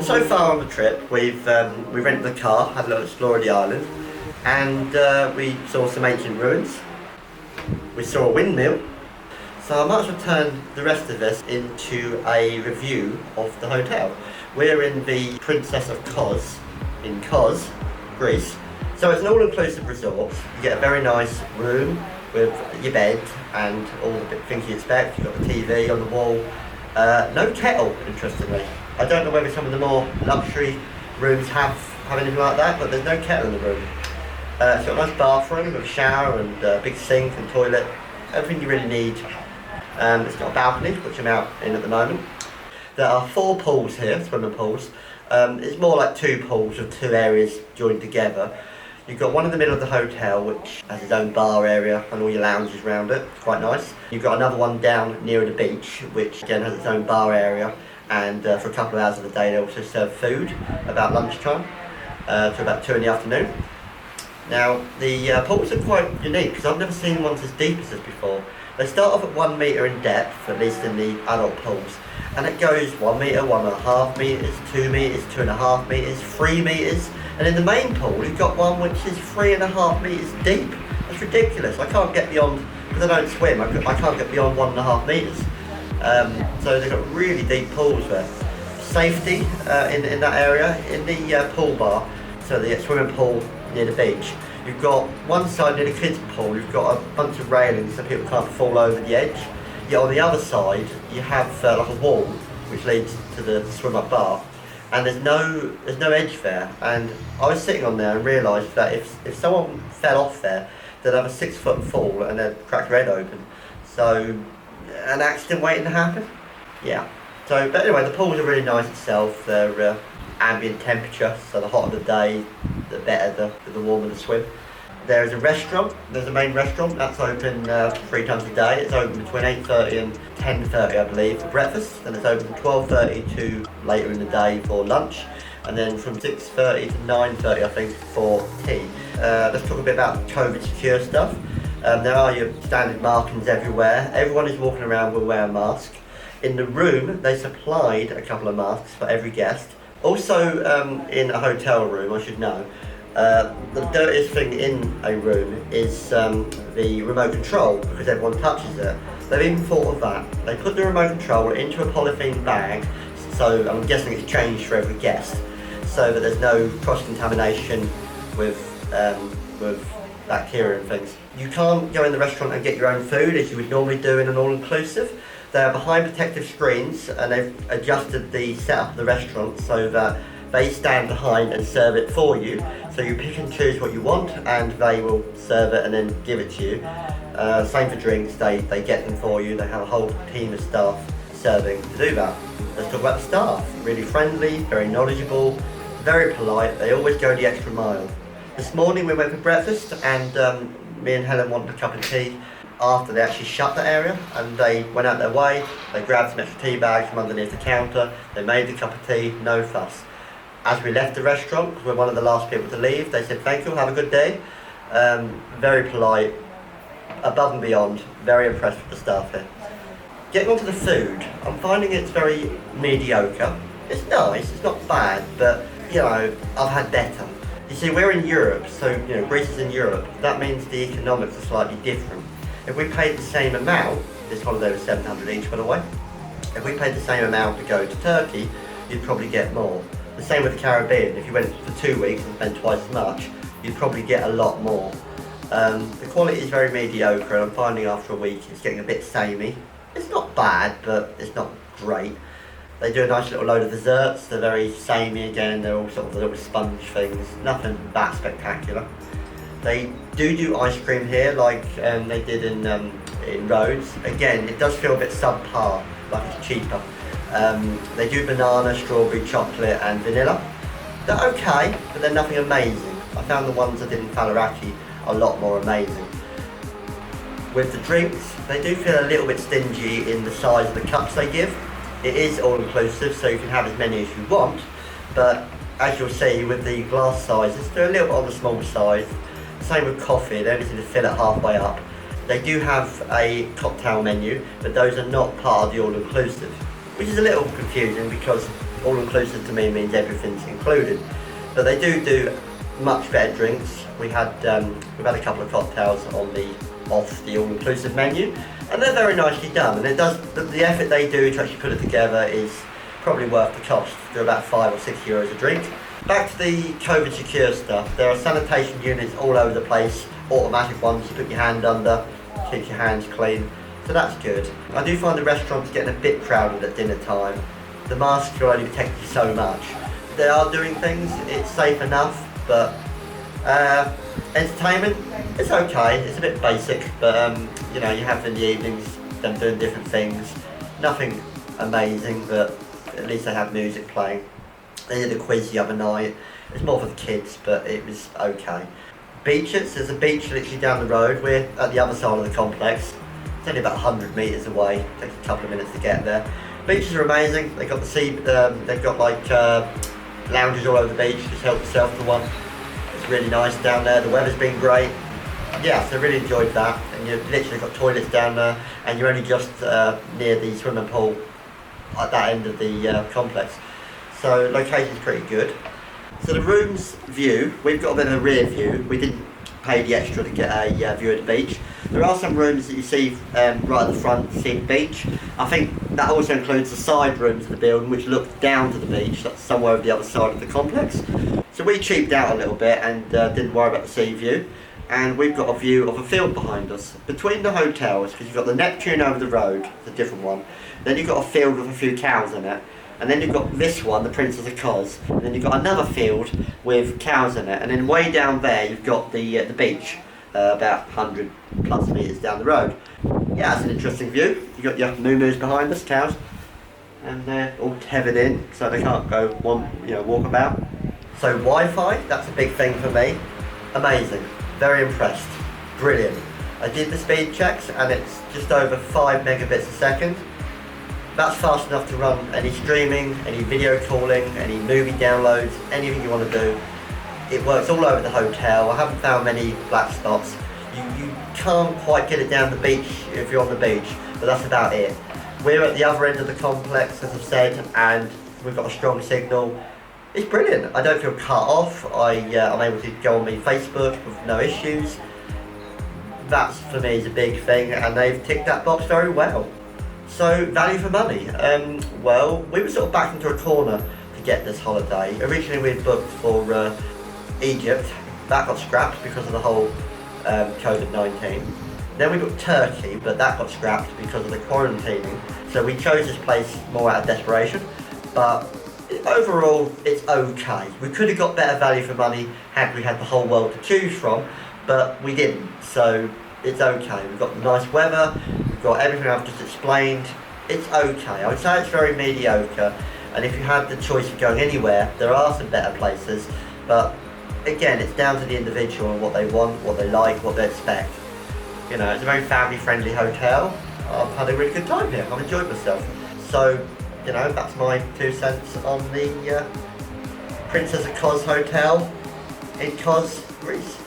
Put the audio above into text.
So far on the trip, we rented a car, had a little explore of the island, and we saw some ancient ruins. We saw a windmill. So I might as well turn the rest of this into a review of the hotel. We're in the Princess of Kos, in Kos, Greece. So it's an all-inclusive resort. You get a very nice room with your bed and all the things you expect. You've got the TV on the wall. No kettle, interestingly. I don't know whether some of the more luxury rooms have anything like that, but there's no kettle in the room. It's got a nice bathroom with a shower and a big sink and toilet. Everything you really need. It's got a balcony, which I'm out in at the moment. There are 4 pools here, swimming pools. It's more like 2 pools with 2 areas joined together. You've got one in the middle of the hotel, which has its own bar area and all your lounges around it. It's quite nice. You've got another one down near the beach, which again has its own bar area. And for a couple of hours of the day, they also serve food about lunchtime to about 2 in the afternoon. Now, the pools are quite unique because I've never seen ones as deep as this before. They start off at 1 metre in depth, at least in the adult pools, and it goes 1 metre, 1.5 metres, 2 metres, 2.5 metres, 3 metres, and in the main pool you've got one which is 3.5 metres deep. That's ridiculous. I can't get beyond, because I don't swim, I can't get beyond 1.5 metres. So they've got really deep pools there. Safety in that area, in the pool bar, so the swimming pool near the beach, you've got one side near the kids pool, you've got a bunch of railings so people can't fall over the edge. Yet on the other side you have like a wall which leads to the swim up bar, and there's no edge there. And I was sitting on there and realised that if someone fell off there, they'd have a 6-foot fall and they'd crack their head open. So an accident waiting to happen. Yeah. So, but anyway, the pools are really nice itself. They're ambient temperature, so the hotter the day, the better the warmer the swim. There is a restaurant. There's a main restaurant that's open 3 times a day. It's open between 8:30 and 10:30, I believe, for breakfast, and it's open from 12:30 to later in the day for lunch, and then from 6:30 to 9:30, I think, for tea. Let's talk a bit about COVID secure stuff. There are your standard markings everywhere. Everyone is walking around will wear a mask. In the room, they supplied a couple of masks for every guest. Also, in a hotel room, I should know, the dirtiest thing in a room is the remote control, because everyone touches it. They've even thought of that. They put the remote control into a polythene bag, so I'm guessing it's changed for every guest, so that there's no cross-contamination with bacteria and things. You can't go in the restaurant and get your own food as you would normally do in an all-inclusive. They're behind protective screens, and they've adjusted the setup of the restaurant so that they stand behind and serve it for you. So you pick and choose what you want, and they will serve it and then give it to you. Same for drinks, they get them for you. They have a whole team of staff serving to do that. Let's talk about the staff. Really friendly, very knowledgeable, very polite. They always go the extra mile. This morning we went for breakfast, and me and Helen wanted a cup of tea after they actually shut the area, and they went out their way. They grabbed some extra tea bags from underneath the counter. They made the cup of tea, no fuss. As we left the restaurant, because we're one of the last people to leave, they said thank you, have a good day. Very polite, above and beyond, very impressed with the staff here. Getting on to the food, I'm finding it's very mediocre. It's nice, it's not bad, but you know, I've had better. You see, we're in Europe, so you know, Greece is in Europe. That means the economics are slightly different. If we paid the same amount, this holiday was 700 each by the way, if we paid the same amount to go to Turkey, you'd probably get more. The same with the Caribbean. If you went for 2 weeks and spent twice as much, you'd probably get a lot more. The quality is very mediocre, and I'm finding after a week it's getting a bit samey. It's not bad, but it's not great. They do a nice little load of desserts. They're very samey again. They're all sort of little sponge things. Nothing that spectacular. They do ice cream here, like they did in Rhodes. Again, it does feel a bit subpar, like it's cheaper. They do banana, strawberry, chocolate and vanilla. They're okay, but they're nothing amazing. I found the ones I did in Falaraki a lot more amazing. With the drinks, they do feel a little bit stingy in the size of the cups they give. It is all-inclusive, so you can have as many as you want, but as you'll see with the glass sizes, they're a little bit on the small side. Same with coffee, they only seem to fill it halfway up. They do have a cocktail menu, but those are not part of the all-inclusive, which is a little confusing because all-inclusive to me means everything's included. But they do much better drinks. We've had a couple of cocktails off the all-inclusive menu, and they're very nicely done. And the effort they do to actually put it together is probably worth the cost. They're about €5 or €6 a drink. Back to the COVID secure stuff. There are sanitation units all over the place, automatic ones. You put your hand under, keep your hands clean. So that's good. I do find the restaurants getting a bit crowded at dinner time. The masks will only protect you so much. They are doing things, it's safe enough, but entertainment, it's okay. It's a bit basic, but you have in the evenings them doing different things. Nothing amazing, but at least they have music playing. They did a quiz the other night. It's more for the kids, but it was okay. Beaches, there's a beach literally down the road. We're at the other side of the complex. It's only about 100 metres away. It takes a couple of minutes to get there. Beaches are amazing. They've got they've got like lounges all over the beach. Just help yourself to one. It's really nice down there. The weather's been great. Yeah, so I really enjoyed that. And you've literally got toilets down there, and you're only just near the swimming pool at that end of the complex. So location's pretty good. So the room's view, we've got a bit of a rear view. We didn't pay the extra to get a view of the beach. There are some rooms that you see right at the front, see the beach. I think that also includes the side rooms of the building, which look down to the beach. That's somewhere over the other side of the complex. So we cheaped out a little bit and didn't worry about the sea view. And we've got a view of a field behind us. Between the hotels, because you've got the Neptune over the road, it's a different one. Then you've got a field with a few cows in it. And then you've got this one, the Princess of Kos. And then you've got another field with cows in it. And then way down there, you've got the beach, about 100 plus metres down the road. Yeah, it's an interesting view. You've got your moo-moos behind us, cows. And they're all tethered in, so they can't go walk about. So Wi-Fi, that's a big thing for me. Amazing. Very impressed. Brilliant. I did the speed checks and it's just over 5 megabits a second. That's fast enough to run any streaming, any video calling, any movie downloads, anything you want to do. It works all over the hotel. I haven't found many black spots. You can't quite get it down the beach if you're on the beach, but that's about it. We're at the other end of the complex, as I've said, and we've got a strong signal. It's brilliant. I don't feel cut off. I'm able to go on my Facebook with no issues. That for me is a big thing, and they've ticked that box very well. So value for money. Well, we were sort of backed into a corner to get this holiday. Originally we had booked for Egypt. That got scrapped because of the whole COVID-19. Then we booked Turkey, but that got scrapped because of the quarantining. So we chose this place more out of desperation, but overall it's okay. We could have got better value for money had we had the whole world to choose from, but we didn't, so it's okay. We've got the nice weather, we've got everything I've just explained. It's okay. I would say it's very mediocre, and if you had the choice of going anywhere, there are some better places, but again, it's down to the individual and what they want, what they like, what they expect. It's a very family-friendly hotel. I've had a really good time here. I've enjoyed myself. So, that's my 2 cents on the Princess of Kos Hotel in Kos, Greece.